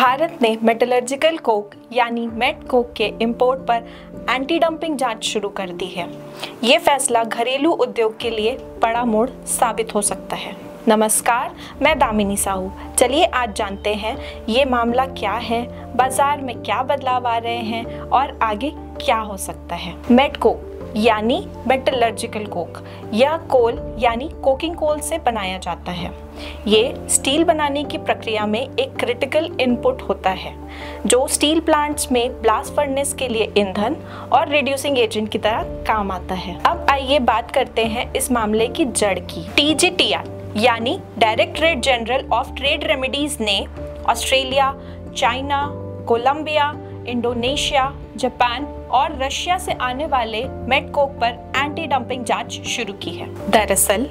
भारत ने metallurgical Coke यानी met Coke के इंपोर्ट पर एंटी डंपिंग जांच शुरू कर दी है। ये फैसला घरेलू उद्योग के लिए बड़ा मोड़ साबित हो सकता है। नमस्कार, मैं दामिनी साहू। चलिए आज जानते हैं ये मामला क्या है, बाजार में क्या बदलाव आ रहे हैं और आगे क्या हो सकता है। मेट कोक यानी मेटलर्जिकल कोक, यह कोल यानी कोकिंग कोल से बनाया जाता है। ये स्टील बनाने की प्रक्रिया में एक क्रिटिकल इनपुट होता है जो स्टील प्लांट्स में ब्लास्ट फर्नेस के लिए ईंधन और रिड्यूसिंग एजेंट की तरह काम आता है। अब आइए बात करते हैं इस मामले की जड़ की। TGTR यानी directorate general of trade remedies ने Australia, China, Colombia, Indonesia, Japan और रशिया से आने वाले मेट कोक पर एंटी डंपिंग जांच शुरू की है। दरअसल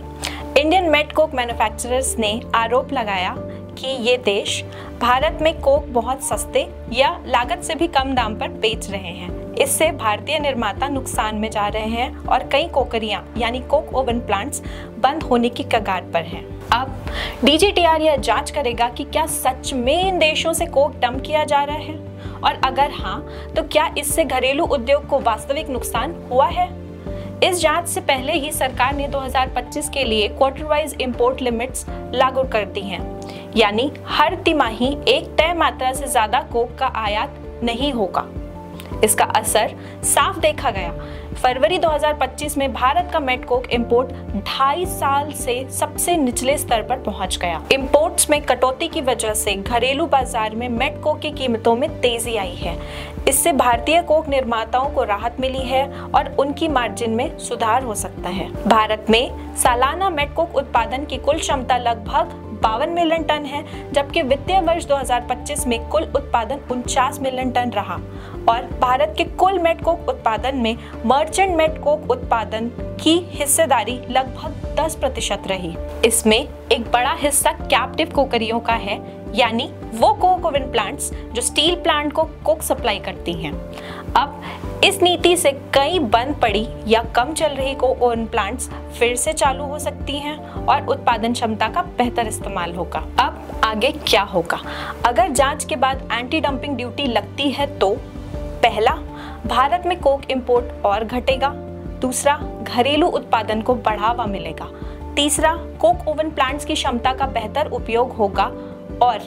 इंडियन मेट कोक मैन्युफैक्चरर्स ने आरोप लगाया कि ये देश भारत में कोक बहुत सस्ते या लागत से भी कम दाम पर बेच रहे हैं। इससे भारतीय निर्माता नुकसान में जा रहे हैं और कई कोकरियां यानी कोक ओवन प्लांट्स बंद होने की कगार पर हैं। अब DGTR यह जांच करेगा कि क्या सच में इन देशों से कोक डंप किया जा रहा है और अगर हाँ, तो क्या इससे घरेलू उद्योग को वास्तविक नुकसान हुआ है। इस जांच से पहले ही सरकार ने 2025 के लिए क्वार्टर वाइज इंपोर्ट लिमिट्स लागू कर दी हैं, यानी हर तिमाही एक तय मात्रा से ज्यादा कोक का आयात नहीं होगा। इसका असर साफ देखा गया। फरवरी 2025 में भारत का मेट कोक इंपोर्ट 2.5 साल से सबसे निचले स्तर पर पहुंच गया। इंपोर्ट्स में कटौती की वजह से घरेलू बाजार में मेट कोक की कीमतों में तेजी आई है। इससे भारतीय कोक निर्माताओं को राहत मिली है और उनकी मार्जिन में सुधार हो सकता है। भारत में सालाना मेट कोक उत्पादन की कुल क्षमता लगभग 52 मिलियन टन है, जबकि वित्तीय वर्ष 2025 में कुल उत्पादन 49 मिलियन टन रहा और भारत के कुल मेट कोक उत्पादन में मर्चेंट मेट कोक उत्पादन की हिस्सेदारी लगभग 10% रही। इसमें एक बड़ा हिस्सा कैप्टिव कोकरियों का है, यानी वो कोक ओवन प्लांट्स जो स्टील प्लांट को कोक सप्लाई करती हैं। अब इस नीति से कई बंद पड़ी या कम चल रही कोक ओवन प्लांट्स फिर से चालू हो सकती हैं और उत्पादन क्षमता का बेहतर इस्तेमाल होगा। अब आगे क्या होगा? अगर जांच के बाद एंटी डंपिंग ड्यूटी लगती है तो पहला, भारत में कोक इंपोर्ट और घटेगा। दूसरा, घरेलू उत्पादन को बढ़ावा मिलेगा। तीसरा, कोक ओवन प्लांट्स की क्षमता का बेहतर उपयोग होगा और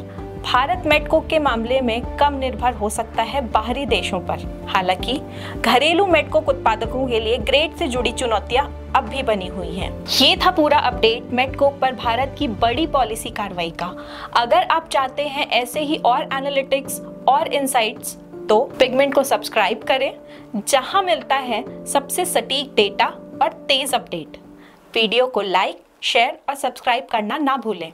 भारत मेट कोक के मामले में कम निर्भर हो सकता है बाहरी देशों पर। हालांकि घरेलू मेट कोक उत्पादकों के लिए ग्रेड से जुड़ी चुनौतियां अब भी बनी हुई हैं। ये था पूरा अपडेट मेट कोक पर भारत की बड़ी पॉलिसी कार्रवाई का। अगर आप चाहते हैं ऐसे ही और एनालिटिक्स और इनसाइट्स तो पिगमेंट को सब्सक्राइब करें, जहां मिलता है सबसे सटीक डेटा और तेज अपडेट। वीडियो को लाइक, शेयर और सब्सक्राइब करना ना भूलें।